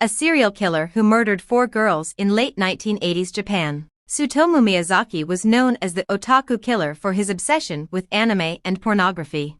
a serial killer who murdered 4 girls in late 1980s Japan. Tsutomu Miyazaki was known as the Otaku Killer for his obsession with anime and pornography.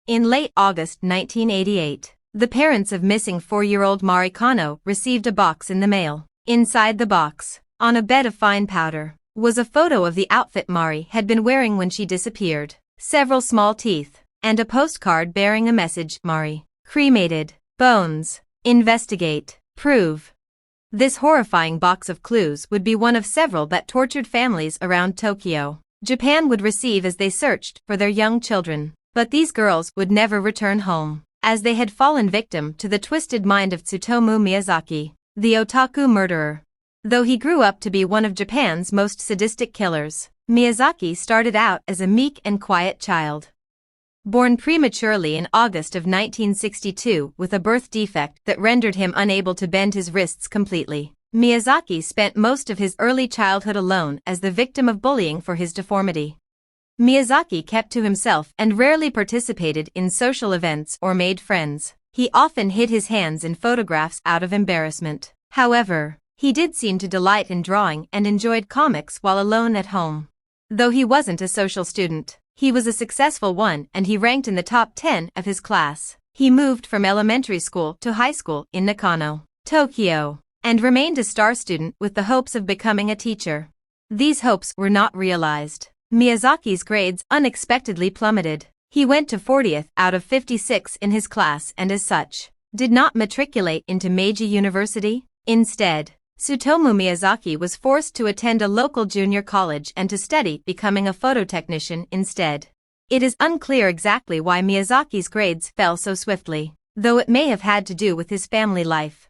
In late August 1988, the parents of missing 4-year-old Mari Kano received a box in the mail. Inside the box, on a bed of fine powder, was a photo of the outfit Mari had been wearing when she disappeared, several small teeth, and a postcard bearing a message: Mari, cremated, bones, investigate, prove. This horrifying box of clues would be one of several that tortured families around Tokyo, Japan would receive as they searched for their young children. But these girls would never return home, as they had fallen victim to the twisted mind of Tsutomu Miyazaki, the Otaku Murderer. Though he grew up to be one of Japan's most sadistic killers, Miyazaki started out as a meek and quiet child. Born prematurely in August of 1962 with a birth defect that rendered him unable to bend his wrists completely, Miyazaki spent most of his early childhood alone as the victim of bullying for his deformity. Miyazaki kept to himself and rarely participated in social events or made friends. He often hid his hands in photographs out of embarrassment. However, he did seem to delight in drawing and enjoyed comics while alone at home. Though he wasn't a social student, he was a successful one and he ranked in the top 10 of his class. He moved from elementary school to high school in Nakano, Tokyo, and remained a star student with the hopes of becoming a teacher. These hopes were not realized. Miyazaki's grades unexpectedly plummeted. He went to 40th out of 56 in his class and as such, did not matriculate into Meiji University. Instead, Tsutomu Miyazaki was forced to attend a local junior college and to study becoming a phototechnician instead. It is unclear exactly why Miyazaki's grades fell so swiftly, though it may have had to do with his family life.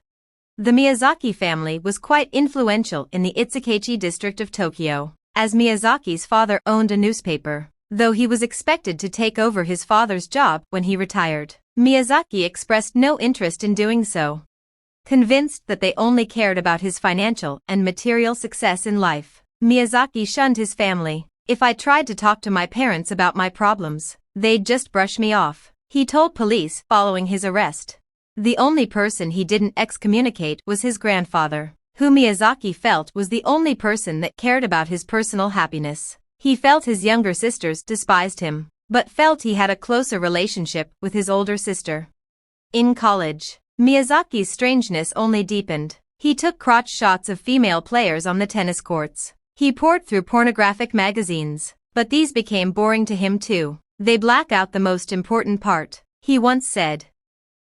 The Miyazaki family was quite influential in the Itsukaichi district of Tokyo, as Miyazaki's father owned a newspaper. Though he was expected to take over his father's job when he retired, Miyazaki expressed no interest in doing so. Convinced that they only cared about his financial and material success in life, Miyazaki shunned his family. If I tried to talk to my parents about my problems, they'd just brush me off, he told police following his arrest. The only person he didn't excommunicate was his grandfather, who Miyazaki felt was the only person that cared about his personal happiness. He felt his younger sisters despised him, but felt he had a closer relationship with his older sister. In college, Miyazaki's strangeness only deepened. He took crotch shots of female players on the tennis courts. He pored through pornographic magazines, but these became boring to him too. They black out the most important part, he once said.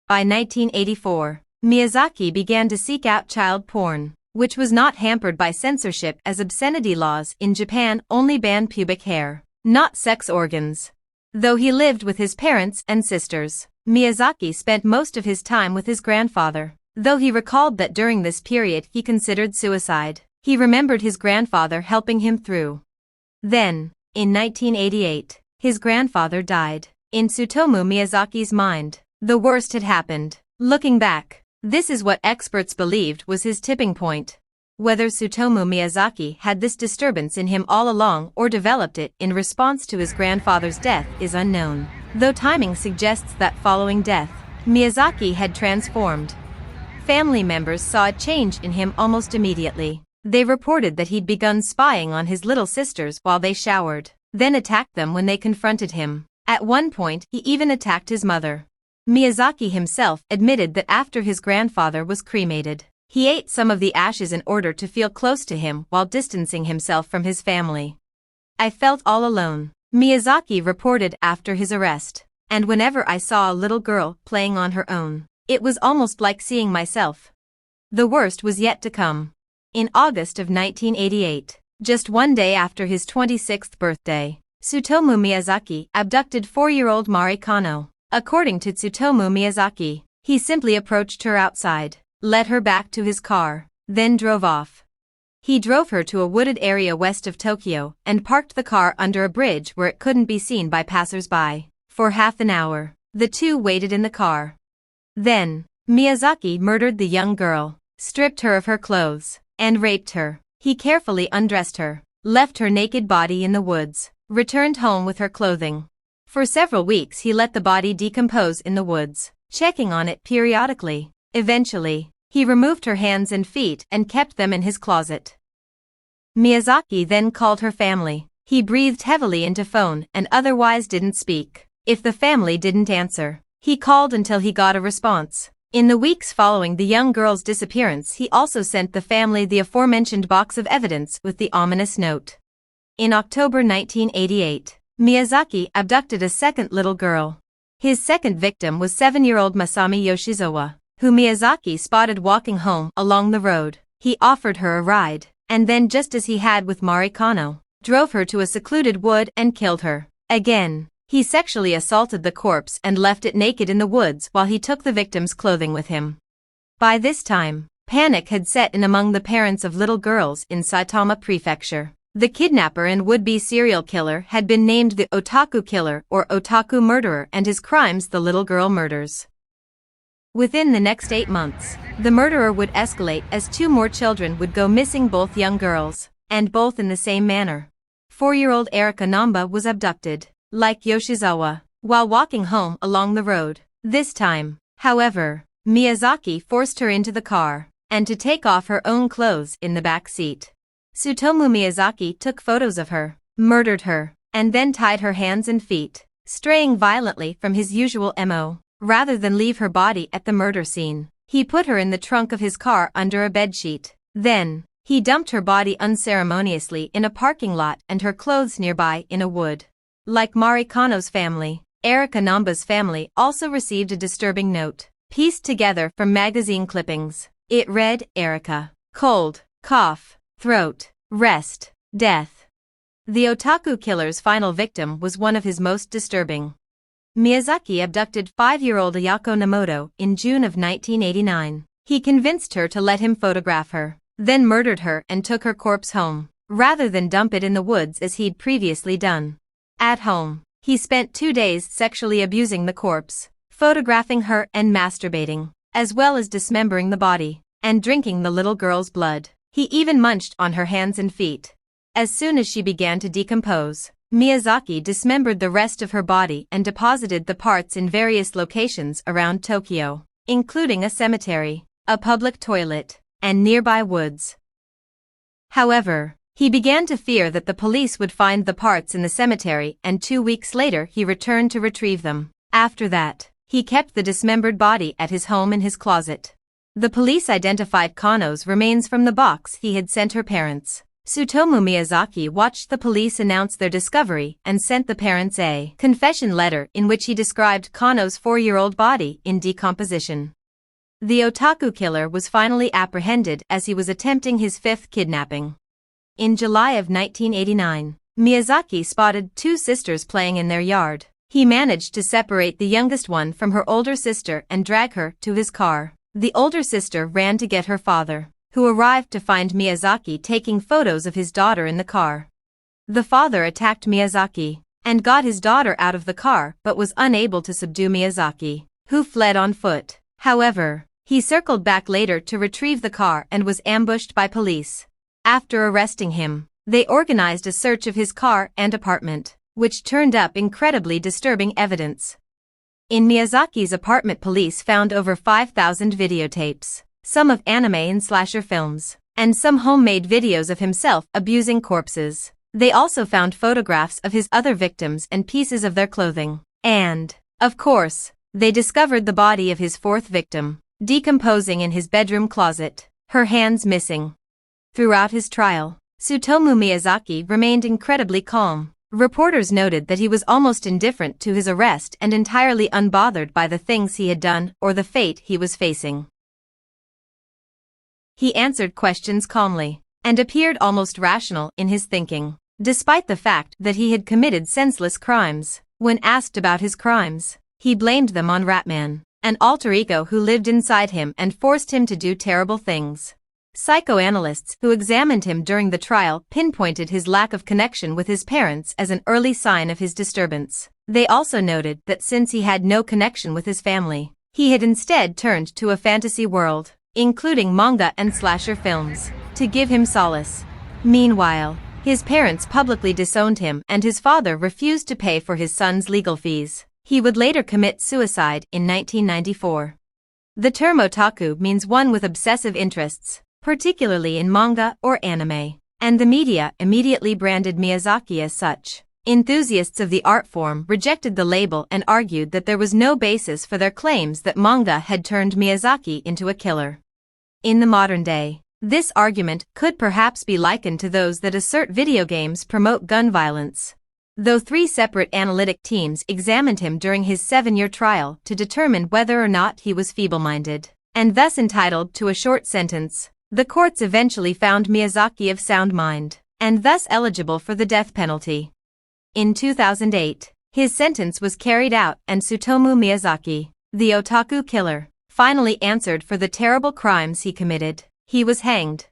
By 1984, Miyazaki began to seek out child porn, which was not hampered by censorship as obscenity laws in Japan only ban pubic hair, not sex organs. Though he lived with his parents and sisters, Miyazaki spent most of his time with his grandfather. Though he recalled that during this period he considered suicide, he remembered his grandfather helping him through. Then, in 1988, his grandfather died. In Tsutomu Miyazaki's mind, the worst had happened. Looking back, this is what experts believed was his tipping point. Whether Tsutomu Miyazaki had this disturbance in him all along or developed it in response to his grandfather's death is unknown, though timing suggests that following death, Miyazaki had transformed. Family members saw a change in him almost immediately. They reported that he'd begun spying on his little sisters while they showered, then attacked them when they confronted him. At one point, he even attacked his mother. Miyazaki himself admitted that after his grandfather was cremated, he ate some of the ashes in order to feel close to him while distancing himself from his family. I felt all alone, Miyazaki reported after his arrest, and whenever I saw a little girl playing on her own, it was almost like seeing myself. The worst was yet to come. In August of 1988, just one day after his 26th birthday, Tsutomu Miyazaki abducted 4-year-old Mari Kano. According to Tsutomu Miyazaki, he simply approached her outside, led her back to his car, then drove off. He drove her to a wooded area west of Tokyo and parked the car under a bridge where it couldn't be seen by passers-by. For half an hour, the two waited in the car. Then, Miyazaki murdered the young girl, stripped her of her clothes, and raped her. He carefully undressed her, left her naked body in the woods, returned home with her clothing. For several weeks he let the body decompose in the woods, checking on it periodically. Eventually, He removed her hands and feet and kept them in his closet. Miyazaki then called her family. He breathed heavily into phone and otherwise didn't speak. If the family didn't answer, he called until he got a response. In the weeks following the young girl's disappearance, he also sent the family the aforementioned box of evidence with the ominous note. In October 1988, Miyazaki abducted a second little girl. His second victim was 7-year-old Masami Yoshizawa, who Miyazaki spotted walking home along the road. He offered her a ride, and then, just as he had with Mari Kano, drove her to a secluded wood and killed her. Again, he sexually assaulted the corpse and left it naked in the woods while he took the victim's clothing with him. By this time, panic had set in among the parents of little girls in Saitama Prefecture. The kidnapper and would-be serial killer had been named the Otaku Killer or Otaku Murderer, and his crimes the little girl murders. Within the next 8 months, the murderer would escalate as 2 more children would go missing, both young girls, and both in the same manner. 4-year-old Erika Namba was abducted, like Yoshizawa, while walking home along the road. This time, however, Miyazaki forced her into the car, and to take off her own clothes in the back seat. Tsutomu Miyazaki took photos of her, murdered her, and then tied her hands and feet, straying violently from his usual MO. Rather than leave her body at the murder scene, he put her in the trunk of his car under a bedsheet. Then, he dumped her body unceremoniously in a parking lot and her clothes nearby in a wood. Like Mari Kano's family, Erika Namba's family also received a disturbing note, pieced together from magazine clippings. It read, Erika, cold, cough, throat, rest, death. The Otaku killer's final victim was one of his most disturbing. Miyazaki abducted 5-year-old Ayako Namoto in June of 1989. He convinced her to let him photograph her, then murdered her and took her corpse home, rather than dump it in the woods as he'd previously done. At home, he spent 2 days sexually abusing the corpse, photographing her and masturbating, as well as dismembering the body, and drinking the little girl's blood. He even munched on her hands and feet. As soon as she began to decompose, Miyazaki dismembered the rest of her body and deposited the parts in various locations around Tokyo, including a cemetery, a public toilet, and nearby woods. However, he began to fear that the police would find the parts in the cemetery, and 2 weeks later he returned to retrieve them. After that, he kept the dismembered body at his home in his closet. The police identified Kano's remains from the box he had sent her parents. Tsutomu Miyazaki watched the police announce their discovery and sent the parents a confession letter in which he described Kano's 4-year-old body in decomposition. The Otaku killer was finally apprehended as he was attempting his 5th kidnapping. In July of 1989, Miyazaki spotted 2 sisters playing in their yard. He managed to separate the youngest one from her older sister and drag her to his car. The older sister ran to get her father, who arrived to find Miyazaki taking photos of his daughter in the car. The father attacked Miyazaki and got his daughter out of the car but was unable to subdue Miyazaki, who fled on foot. However, he circled back later to retrieve the car and was ambushed by police. After arresting him, they organized a search of his car and apartment, which turned up incredibly disturbing evidence. In Miyazaki's apartment, police found over 5,000 videotapes, some of anime and slasher films, and some homemade videos of himself abusing corpses. They also found photographs of his other victims and pieces of their clothing. And, of course, they discovered the body of his 4th victim, decomposing in his bedroom closet, her hands missing. Throughout his trial, Tsutomu Miyazaki remained incredibly calm. Reporters noted that he was almost indifferent to his arrest and entirely unbothered by the things he had done or the fate he was facing. He answered questions calmly, and appeared almost rational in his thinking, despite the fact that he had committed senseless crimes. When asked about his crimes, he blamed them on Ratman, an alter ego who lived inside him and forced him to do terrible things. Psychoanalysts who examined him during the trial pinpointed his lack of connection with his parents as an early sign of his disturbance. They also noted that since he had no connection with his family, he had instead turned to a fantasy world, including manga and slasher films, to give him solace. Meanwhile, his parents publicly disowned him and his father refused to pay for his son's legal fees. He would later commit suicide in 1994. The term otaku means one with obsessive interests, particularly in manga or anime, and the media immediately branded Miyazaki as such. Enthusiasts of the art form rejected the label and argued that there was no basis for their claims that manga had turned Miyazaki into a killer. In the modern day, this argument could perhaps be likened to those that assert video games promote gun violence. Though 3 separate analytic teams examined him during his 7-year trial to determine whether or not he was feeble-minded, and thus entitled to a short sentence, the courts eventually found Miyazaki of sound mind, and thus eligible for the death penalty. In 2008, his sentence was carried out and Tsutomu Miyazaki, the otaku killer, finally answered for the terrible crimes he committed. He was hanged.